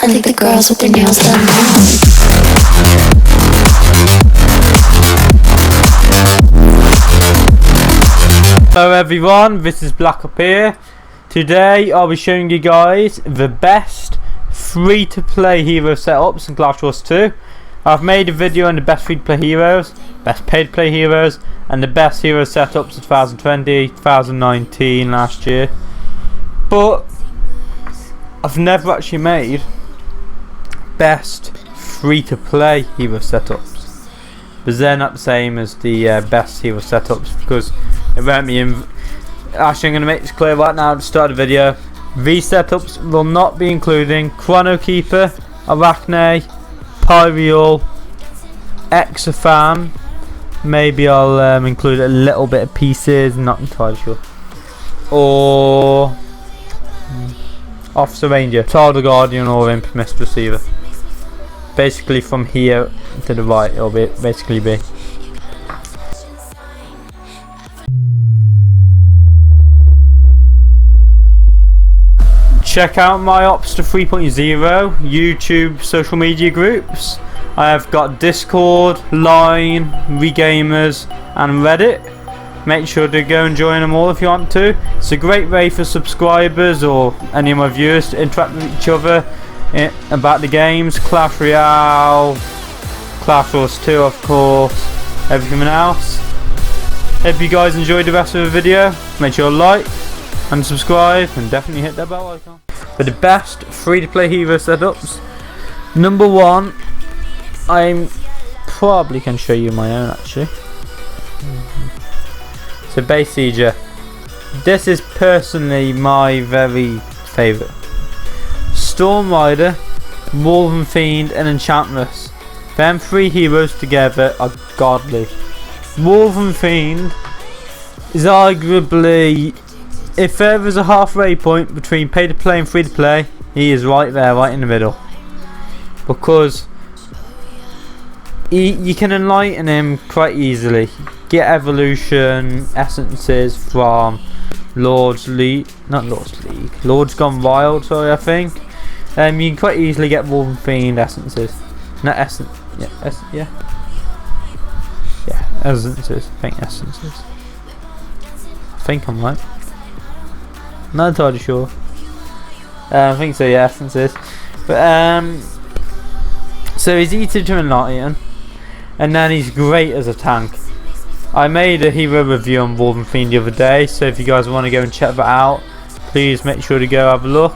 I think the girls with their nails done now. Hello everyone, this is Black Up here. Today I'll be showing you guys the best free-to-play hero setups in Clash Wars 2. I've made a video on the best free-to-play heroes, best paid-to-play heroes, and the best hero setups of 2020, 2019 last year. But I've never actually made best free-to-play hero setups. But they're not the same as the best hero setups because it won't be in. Actually, I'm going to make this clear right now to start the video. These setups will not be including Chrono Keeper, Arachne, Pyreal, Exafam. Maybe I'll include a little bit of pieces, not entirely sure. Or Officer Ranger, Child Guardian, or Imp Mistress Receiver. Basically, from here to the right, it'll basically be. Check out my Opster 3.0 YouTube social media groups. I have got Discord, Line, Regamers and Reddit. Make sure to go and join them all if you want to. It's a great way for subscribers or any of my viewers to interact with each other about the games. Clash Royale, Clash Wars 2 of course, everything else. Hope you guys enjoyed the rest of the video. Make sure to like and subscribe and definitely hit that bell icon. For the best free-to-play hero setups, number one, I probably can show you my own actually. So Base Sieger, this is personally my very favourite. Storm Rider, Wolven Fiend and Enchantress. Them three heroes together are godly. Wolven Fiend is arguably, if there was a halfway point between pay to play and free to play, he is right there, right in the middle. Because you can enlighten him quite easily. Get evolution essences from Lord's League, not Lord's League, Lord's Gone Wild, sorry, I think. You can quite easily get Wolven Fiend essences. Not essence, yeah, essences, I think essences. I think I'm right. Not entirely sure. I think so, yeah, essences. But so he's easy to enlighten, and then he's great as a tank. I made a hero review on Wolven Fiend the other day, so if you guys want to go and check that out, please make sure to go have a look.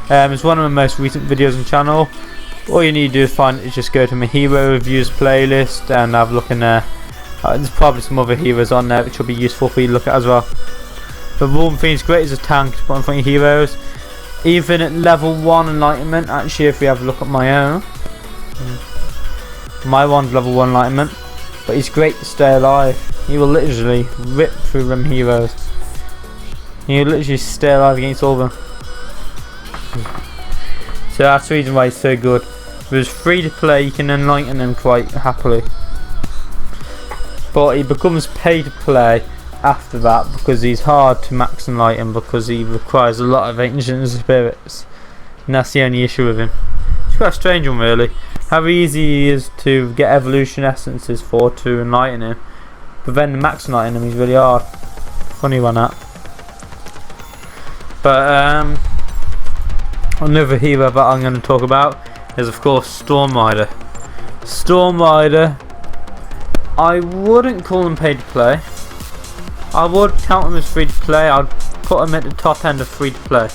It's one of my most recent videos on the channel. All you need to do is just go to my hero reviews playlist and have a look in there. There's probably some other heroes on there which will be useful for you to look at as well. But Wolven Fiend's great as a tank to put in front of your heroes. Even at level 1 enlightenment, actually if we have a look at my own. My one's level 1 enlightenment. But he's great to stay alive. He will literally rip through them heroes. He will literally stay alive against all of them. So that's the reason why he's so good. If it's free to play, you can enlighten him quite happily. But he becomes pay to play after that because he's hard to max enlighten because he requires a lot of ancient spirits. And that's the only issue with him. It's quite a strange one really. How easy he is to get evolution essences for to enlighten him. But then the max enlighten him is really hard. Funny one that. But another hero that I'm going to talk about is of course Storm Rider. Storm Rider, I wouldn't call him pay to play. I would count him as free to play. I'd put him at the top end of free to play.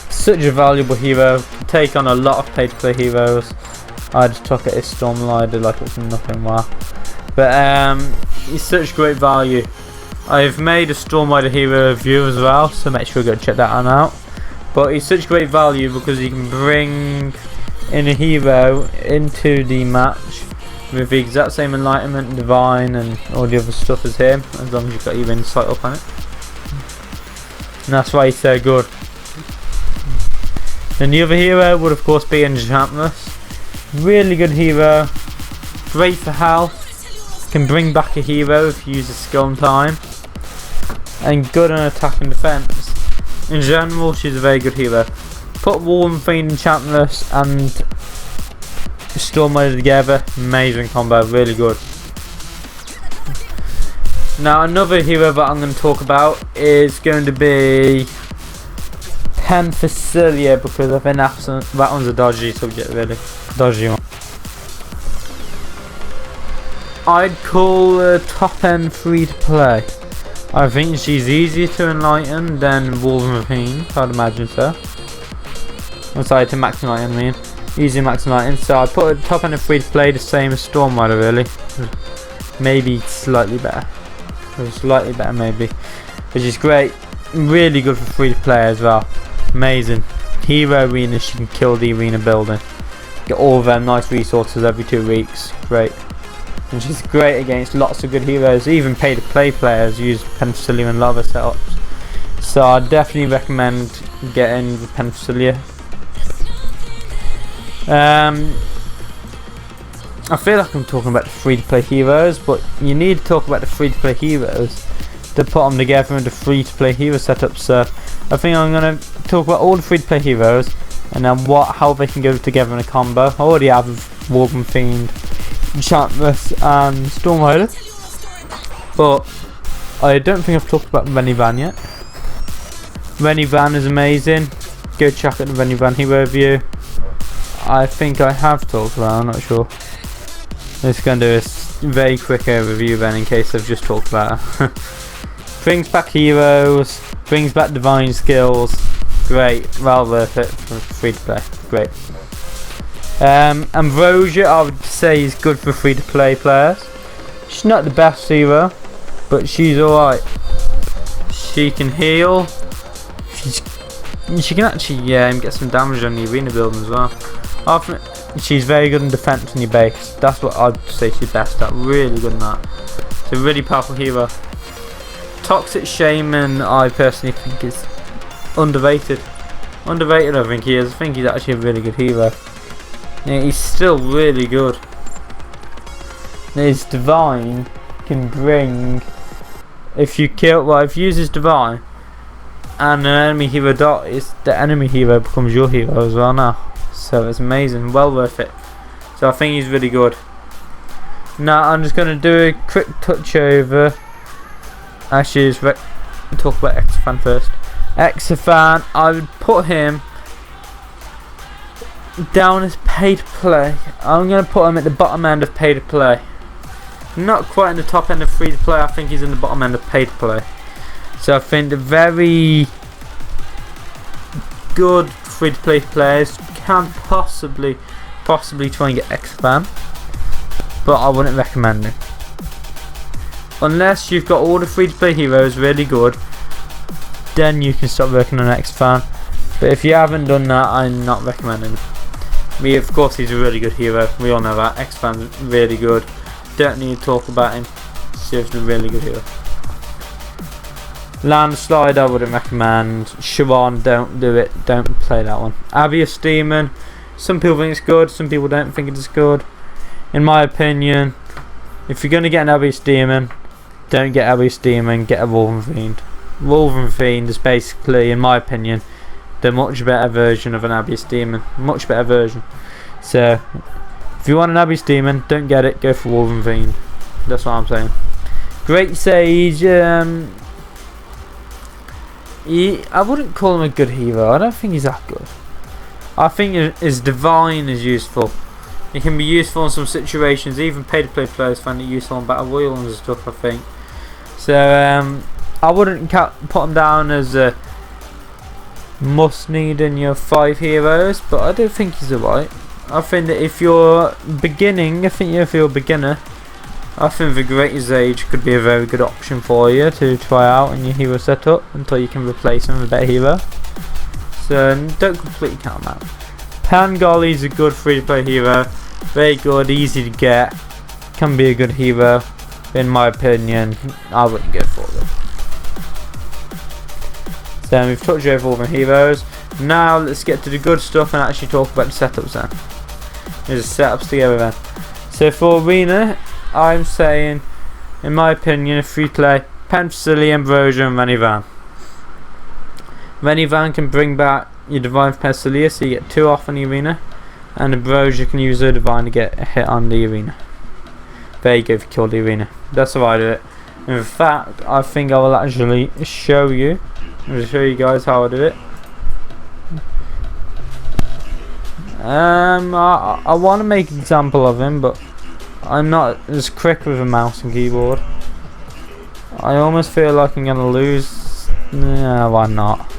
Such a valuable hero to take on a lot of pay to play heroes. I just took it as Storm Rider like it's nothing. Wow. But he's such great value. I've made a Storm Rider hero review as well, so make sure you go check that one out. But he's such great value because you can bring in a hero into the match with the exact same enlightenment, divine and all the other stuff as him, as long as you've got your insight up on it. And that's why he's so good. And the other hero would of course be Enchantress. Really good hero, great for health, can bring back a hero if you use a skill in time, and good on attack and defense. In general, she's a very good hero. put Wolven Fiend, Enchantress and Storm Rider together, amazing combo, really good. Now another hero that I'm going to talk about is going to be Penthesilea, because I think that one's a dodgy subject, really. Dodgy one. I'd call her top end free to play. I think she's easier to enlighten than Wolven Fiend, I'd imagine so. I'm sorry, to max enlighten, I mean. Easy max enlighten, so I'd put her top end of free to play, the same as Storm Rider, really. Maybe slightly better. Slightly better, maybe. Which is great. Really good for free to play as well. Amazing. Hero arena, she can kill the arena building. Get all of them nice resources every 2 weeks. Great. And she's great against lots of good heroes. Even pay to play players use Penthesilea and Lava setups. So I definitely recommend getting the Penthesilea. I feel like I'm talking about the free to play heroes, but you need to talk about the free to play heroes to put them together into free to play hero setups. So I think I'm going to talk about all the free to play heroes and then how they can go together in a combo. I already have Wolven Fiend, Enchantress and Storm Rider, but I don't think I've talked about Renivan yet. Renivan is amazing. Go check out the Renivan hero review. I think I have talked about it, I'm not sure. Let's go and do a very quick overview then, in case I've just talked about it. Brings back heroes, brings back divine skills. Great, well worth it for free to play. Great. Ambrosia, I would say, is good for free to play players. She's not the best hero, but she's alright. She can heal. She can actually get some damage on the arena building as well. Often, she's very good in defense in your base. That's what I'd say she's best at. Really good in that. It's a really powerful hero. Toxic Shaman, I personally think is underrated. Underrated, I think he is. I think he's actually a really good hero. Yeah, he's still really good. His divine can bring, if you use his divine and an enemy hero dies, the enemy hero becomes your hero as well now. So it's amazing, well worth it. So I think he's really good. Now I'm just going to do a quick touch over. Actually, let's talk about Exafan first. Exafan, I would put him down as pay to play. I'm going to put him at the bottom end of pay to play. Not quite in the top end of free to play. I think he's in the bottom end of pay to play. So I think the very good free to play players can possibly try and get Exafan, but I wouldn't recommend it unless you've got all the free to play heroes really good. Then you can start working on Exafan, but if you haven't done that, I'm not recommending it. Of course, he's a really good hero, we all know that. Exafan's really good, don't need to talk about him. Seriously, really good hero. Landslide I wouldn't recommend. Sharon, don't do it, don't play that one. Abius Demon, some people think it's good, some people don't think it's good. In my opinion, if you're going to get an Abius Demon, don't get Abius Demon, get a Wolven Fiend. Wolven Fiend is basically, in my opinion, the much better version of an Abius Demon. Much better version. So, if you want an Abius Demon, don't get it, go for Wolven Fiend. That's what I'm saying. Great Sage, I wouldn't call him a good hero. I don't think he's that good. I think his divine is useful. It can be useful in some situations. Even pay to play players find it useful in battle royals and stuff, I think. So I wouldn't put him down as a must need in your 5 heroes, but I do think he's alright. I think that if you're beginning, if you're a beginner, I think the Great Sage could be a very good option for you to try out in your hero setup until you can replace him with a better hero. So don't completely count him out. Pangoli's is a good free to play hero. Very good, easy to get. Can be a good hero. In my opinion, I wouldn't go for them. So we've touched over all the heroes. Now let's get to the good stuff and actually talk about the setups then. There's setups together then. So for Arena, I'm saying, in my opinion, a free play, Penthesilea, Ambrosia and Renivan. Renivan can bring back your Divine Pestilia, so you get 2 off on the arena, and the Ambrosia can use her Divine to get a hit on the arena. There you go, if you kill the arena. That's how I do it. In fact, I think I will actually show you. I'll show you guys how I do it. I want to make an example of him, but I'm not as quick with a mouse and keyboard. I almost feel like I'm gonna lose. No, why not?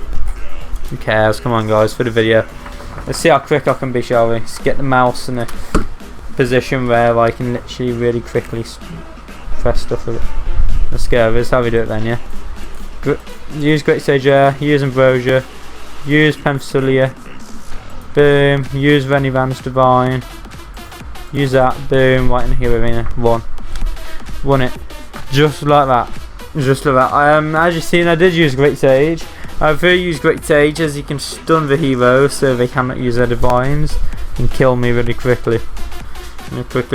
Who cares? Come on, guys, for the video. Let's see how quick I can be, shall we? Let's get the mouse in a position where I can literally really quickly press stuff with it. Let's go. This is how we do it then, yeah. Use Great Sage Air, use Ambrosia, use Penthesilea, boom, use Renivan's Divine, use that, boom, right in here arena, won it, just like that, as you've seen, I did use Great Sage. I've used Great Sage as you can stun the heroes so they cannot use their Divines and kill me really quickly.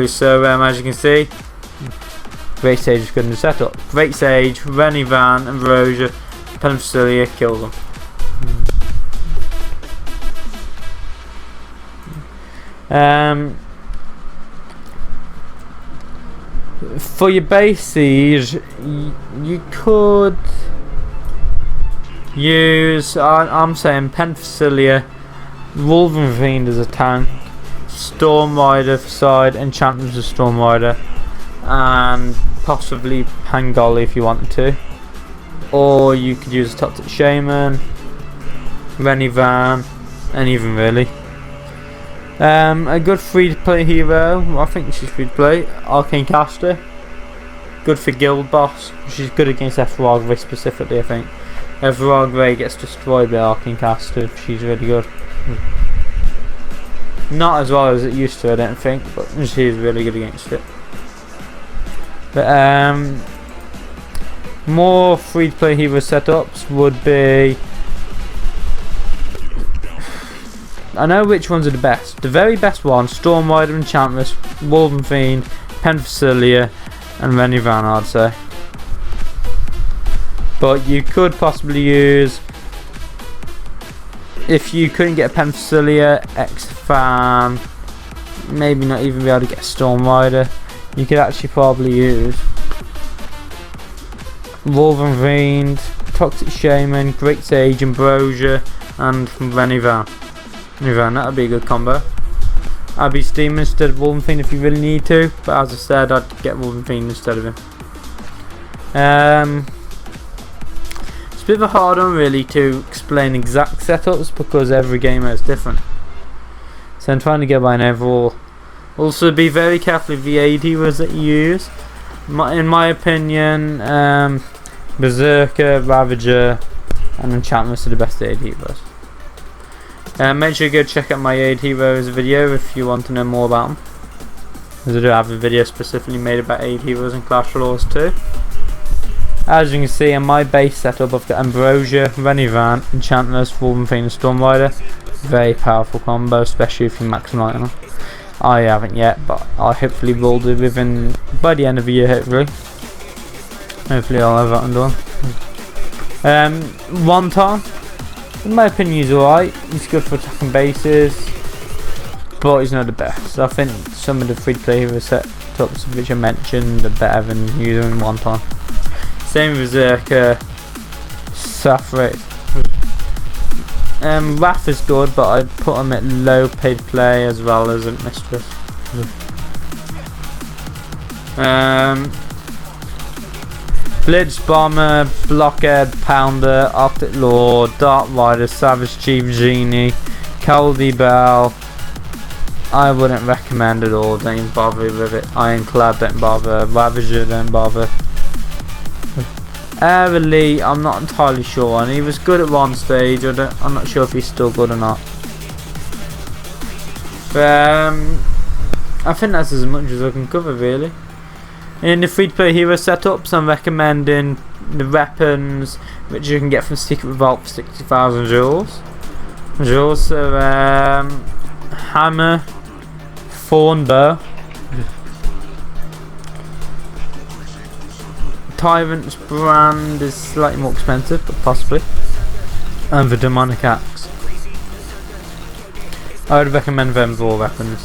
So as you can see, Great Sage is good in the setup. Great Sage, Renivan, Ambrosia, Penthesilea, kill them. For your base siege, you could use, I'm saying Penthesilea, Wolven Fiend as a tank, Storm Rider for side, Enchantment as a Storm Rider, and possibly Pangoli if you wanted to. Or you could use a Toxic Shaman, Renivan, and even really. A good free to play hero, I think she's free to play, Arcane Caster. Good for Guild Boss, she's good against Ephraga specifically, I think. Ephraga gets destroyed by Arcane Caster, she's really good. Not as well as it used to, I don't think, but she's really good against it. But more free to play hero setups would be, I know which ones are the best. The very best one, Storm Rider, Enchantress, Wolven Fiend, Penthesilea, and Renivan, I'd say. But you could possibly use, if you couldn't get a Penthesilea, X-Fan, maybe not even be able to get a Storm Rider, you could actually probably use Wolven Fiend, Toxic Shaman, Great Sage, Ambrosia, and Renivan. That would be a good combo. Abyss Demon instead of Wolven Fiend if you really need to, but as I said, I'd get Wolven Fiend instead of him. It's a bit of a hard one really to explain exact setups because every gamer is different. So I'm trying to get by an overall. Also be very careful with the AD heroes that you use. In my opinion, Berserker, Ravager, and Enchantment are the best AD heroes. Make sure you go check out my AD Heroes video if you want to know more about them, as I do have a video specifically made about AD Heroes and Clash Royale too. As you can see in my base setup, I've got Ambrosia, Renivan, Enchantress, Wolven Fiend and Storm Rider. Very powerful combo, especially if you max them on. I haven't yet, but I hopefully will do by the end of the year. Hopefully I'll have that done. One time, in my opinion, he's alright. He's good for attacking bases, but he's not the best. I think some of the free-to-play hero setups which I mentioned are better than using him one time. Same with Berserker, Sathric. Wrath is good, but I'd put him at low paid play as well as at Mistress. Blitz, Bomber, Blockhead, Pounder, Arctic Lord, Dark Rider, Savage Chief, Genie, Caldy Bell. I wouldn't recommend it all, don't even bother with it. Ironclad, don't bother. Ravager, don't bother. Lee, I'm not entirely sure, and he was good at one stage. I'm not sure if he's still good or not. But I think that's as much as I can cover really. In the free-to-play hero setups, I'm recommending the weapons which you can get from Secret Vault for 60,000 jewels. So hammer, thorn bow, Tyrant's brand is slightly more expensive, but possibly, and the demonic axe. I would recommend them for all weapons.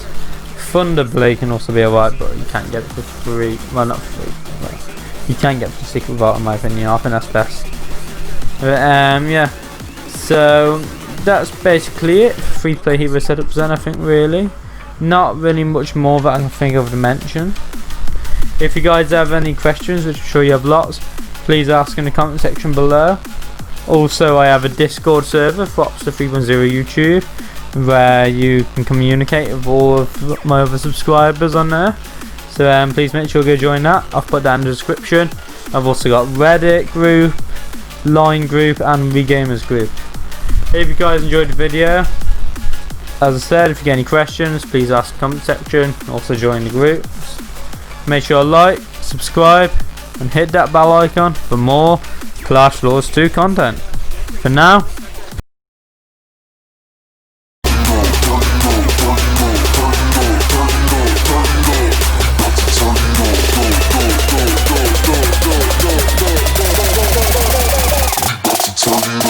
Thunder Blade can also be alright, but you can't get it for free. Well, not free. Well, you can get it for Secret Vault, in my opinion. I think that's best. But, yeah. So that's basically it. Free play hero setups then, I think, really. Not really much more that I can think of to mention. If you guys have any questions, which I'm sure you have lots, please ask in the comment section below. Also, I have a Discord server for Opster 310 YouTube, where you can communicate with all of my other subscribers on there. So please make sure you go join that. I've put that in the description. I've also got Reddit group, Line group, and Regamers group. If you guys enjoyed the video, as I said, if you get any questions, please ask in the comment section. Also join the groups. Make sure to like, subscribe, and hit that bell icon for more Clash Lords 2 content. For now, Tell me